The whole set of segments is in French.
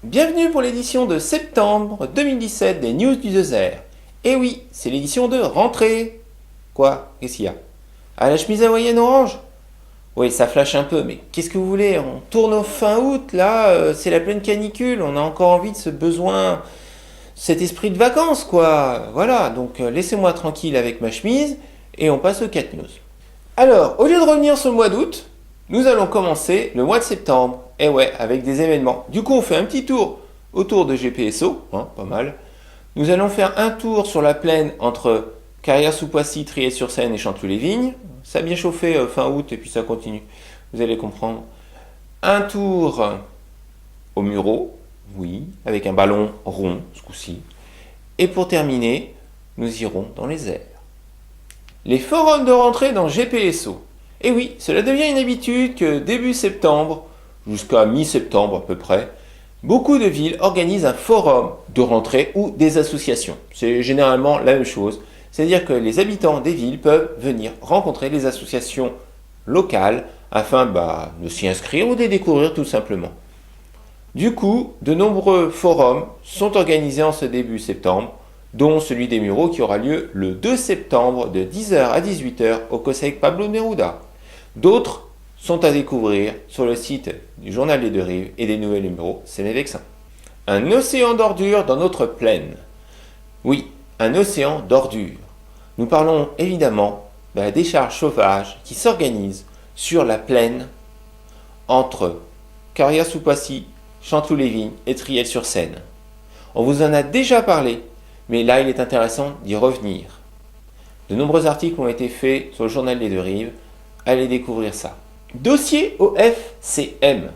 Bienvenue pour l'édition de septembre 2017 des News du désert. Et oui, c'est l'édition de rentrée. Quoi? Qu'est-ce qu'il y a? Ah, la chemise hawaïenne orange? Oui, ça flash un peu, mais qu'est-ce que vous voulez? On tourne au fin août, là, c'est la pleine canicule, on a encore envie de ce besoin, cet esprit de vacances, quoi. Voilà, donc laissez-moi tranquille avec ma chemise, et on passe aux 4 news. Alors, au lieu de revenir sur le mois d'août, nous allons commencer le mois de septembre. Et ouais, avec des événements. Du coup, on fait un petit tour autour de GPSO, pas mal. Nous allons faire un tour sur la plaine entre Carrière-sous-Poissy, Triel-sur-Seine et Chanteloup-les-Vignes. Ça a bien chauffé fin août et puis ça continue. Vous allez comprendre. Un tour au Mureau, oui, avec un ballon rond ce coup-ci. Et pour terminer, nous irons dans les airs. Les forums de rentrée dans GPSO. Et oui, cela devient une habitude que début septembre, jusqu'à mi-septembre à peu près, beaucoup de villes organisent un forum de rentrée ou des associations. C'est généralement la même chose. C'est-à-dire que les habitants des villes peuvent venir rencontrer les associations locales afin de s'y inscrire ou de les découvrir tout simplement. Du coup, de nombreux forums sont organisés en ce début septembre, dont celui des Mureaux qui aura lieu le 2 septembre de 10h à 18h au COSEC Pablo Neruda. D'autres sont à découvrir sur le site du Journal des Deux Rives et des Nouvelles Mureaux, Séné-Vexin. Un océan d'ordures dans notre plaine. Oui, un océan d'ordures. Nous parlons évidemment de la décharge sauvage qui s'organise sur la plaine entre Carrière-sous-Poissy, Chanteloup-les-Vignes et Triel-sur-Seine. On vous en a déjà parlé, mais là il est intéressant d'y revenir. De nombreux articles ont été faits sur le Journal des Deux Rives. Allez découvrir ça. Dossier au FCM.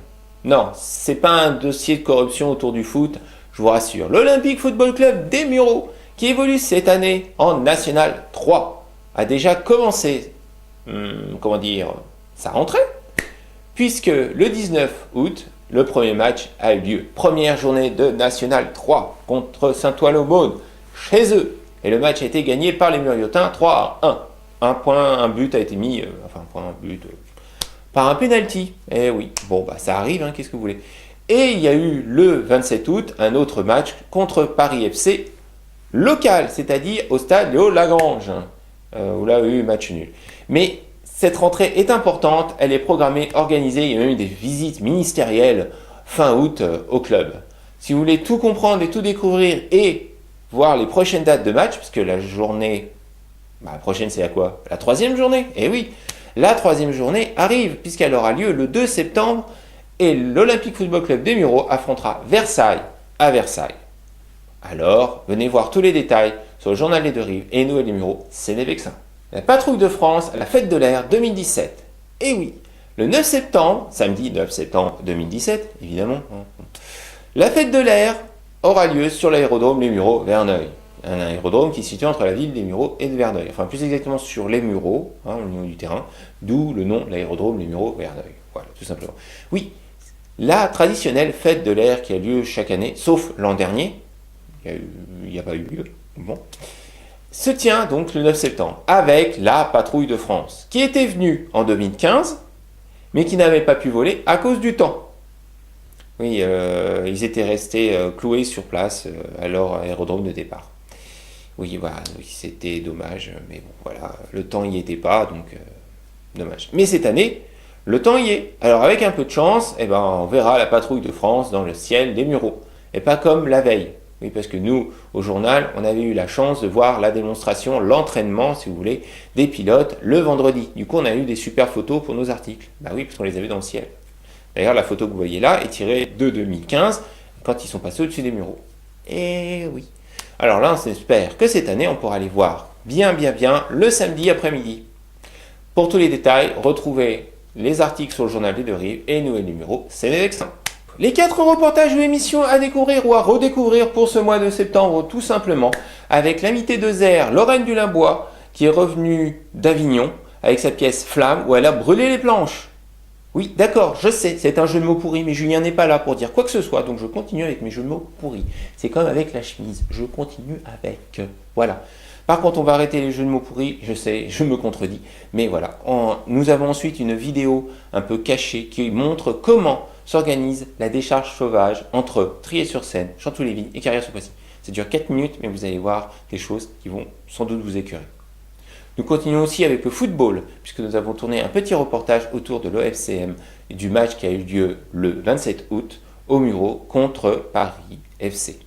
Non, c'est pas un dossier de corruption autour du foot, je vous rassure. L'Olympique Football Club des Mureaux, qui évolue cette année en National 3, a déjà commencé, sa rentrée, puisque le 19 août, le premier match a eu lieu. Première journée de National 3 contre Saint-Ouen-l'Aumône, chez eux. Et le match a été gagné par les Muriotins 3-1. Un but a été mis, par un penalty. Eh oui, ça arrive, qu'est-ce que vous voulez. Et il y a eu le 27 août un autre match contre Paris FC local, c'est-à-dire au stade Léo Lagrange, où là il y a eu match nul. Mais cette rentrée est importante, elle est programmée, organisée, il y a même eu des visites ministérielles fin août au club. Si vous voulez tout comprendre et tout découvrir et voir les prochaines dates de match, parce que la journée... la prochaine, c'est à quoi? La 3e journée. Eh oui, la 3e journée arrive, puisqu'elle aura lieu le 2 septembre, et l'Olympique Football Club des Mureaux affrontera Versailles à Versailles. Alors, venez voir tous les détails sur le Journal des Deux Rives et Noël des Mureaux, Séné-Vexin. La Patrouille de France à la Fête de l'Air 2017. Eh oui, le 9 septembre, samedi 9 septembre 2017, évidemment, la Fête de l'Air aura lieu sur l'aérodrome Les Mureaux-Verneuil. Un aérodrome qui est situé entre la ville des Mureaux et de Verneuil. Enfin, plus exactement sur les Mureaux, au niveau du terrain, d'où le nom de l'aérodrome Les Mureaux-Verneuil. Voilà, tout simplement. Oui, la traditionnelle fête de l'air qui a lieu chaque année, sauf l'an dernier, il n'y a pas eu lieu, se tient donc le 9 septembre, avec la Patrouille de France, qui était venue en 2015, mais qui n'avait pas pu voler à cause du temps. Oui, ils étaient restés cloués sur place à leur aérodrome de départ. Oui, c'était dommage, mais le temps n'y était pas, donc dommage. Mais cette année, le temps y est. Alors avec un peu de chance, on verra la Patrouille de France dans le ciel des Mureaux. Et pas comme la veille. Oui, parce que nous, au journal, on avait eu la chance de voir la démonstration, l'entraînement, si vous voulez, des pilotes le vendredi. Du coup, on a eu des super photos pour nos articles. Oui, parce qu'on les avait dans le ciel. D'ailleurs, la photo que vous voyez là est tirée de 2015, quand ils sont passés au-dessus des Mureaux. Et oui. Alors là, on espère que cette année, on pourra les voir bien le samedi après-midi. Pour tous les détails, retrouvez les articles sur le Journal des Deux Rives et Noël numéro Séné-Vexin. Les 4 reportages ou émissions à découvrir ou à redécouvrir pour ce mois de septembre, tout simplement, avec l'invitée de Zère, Lorraine Dulimbois, qui est revenue d'Avignon avec sa pièce Flamme, où elle a brûlé les planches. Oui, d'accord, je sais, c'est un jeu de mots pourri, mais Julien n'est pas là pour dire quoi que ce soit, donc je continue avec mes jeux de mots pourris. C'est comme avec la chemise, je continue avec. Voilà. Par contre, on va arrêter les jeux de mots pourris, je sais, je me contredis, mais voilà. Nous avons ensuite une vidéo un peu cachée qui montre comment s'organise la décharge sauvage entre Trier-sur-Seine, Chanteloup-les-Vignes et Carrière-sous-Poissy. Ça dure 4 minutes, mais vous allez voir des choses qui vont sans doute vous écœurer. Nous continuons aussi avec le football, puisque nous avons tourné un petit reportage autour de l'OFCM et du match qui a eu lieu le 27 août au Mureau contre Paris FC.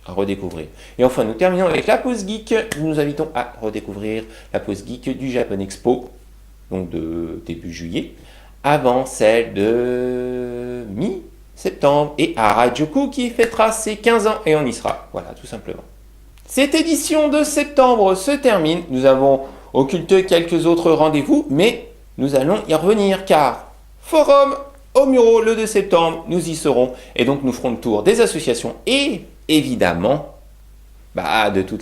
À redécouvrir. Et enfin, nous terminons avec la pause geek. Nous nous invitons à redécouvrir la pause geek du Japan Expo, donc de début juillet, avant celle de mi-septembre, et à Harajuku qui fêtera ses 15 ans, et on y sera. Voilà, tout simplement. Cette édition de septembre se termine. Nous avons occulté quelques autres rendez-vous, mais nous allons y revenir, car forum au Mureau le 2 septembre, nous y serons, et donc nous ferons le tour des associations et évidemment de tous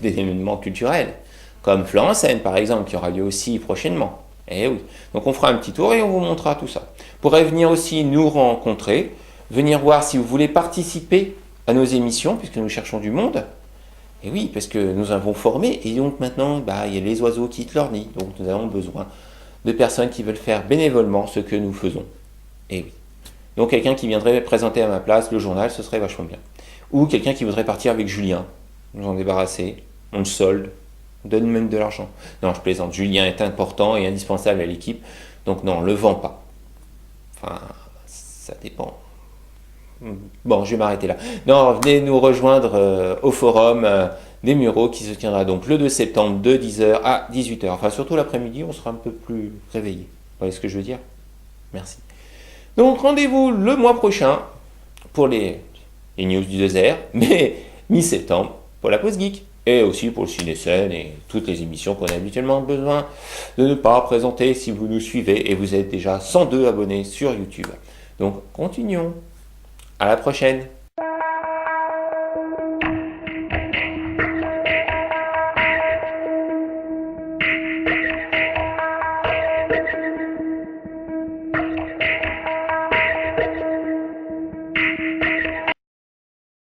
des événements culturels, comme Florent en Seine par exemple, qui aura lieu aussi prochainement. Et oui, donc on fera un petit tour et on vous montrera tout ça. Vous pourrez venir aussi nous rencontrer, venir voir si vous voulez participer à nos émissions, puisque nous cherchons du monde. Et oui, parce que nous avons formé, et donc maintenant, il y a les oiseaux qui quittent leur nid, donc nous avons besoin de personnes qui veulent faire bénévolement ce que nous faisons. Et oui. Donc quelqu'un qui viendrait présenter à ma place le journal, ce serait vachement bien. Ou quelqu'un qui voudrait partir avec Julien, nous en débarrasser, on le solde, on donne même de l'argent. Non, je plaisante, Julien est important et indispensable à l'équipe, donc non, on ne le vend pas. Enfin, ça dépend. Bon, je vais m'arrêter là. Non, venez nous rejoindre au forum des Mureaux qui se tiendra donc le 2 septembre de 10h à 18h. Enfin, surtout l'après-midi, on sera un peu plus réveillé. Vous voyez ce que je veux dire? Merci. Donc, rendez-vous le mois prochain pour les news du désert, mais mi-septembre pour la pause geek. Et aussi pour le Ciné-Scène et toutes les émissions qu'on a habituellement besoin de ne pas présenter si vous nous suivez et vous êtes déjà 102 abonnés sur YouTube. Donc, continuons. À la prochaine!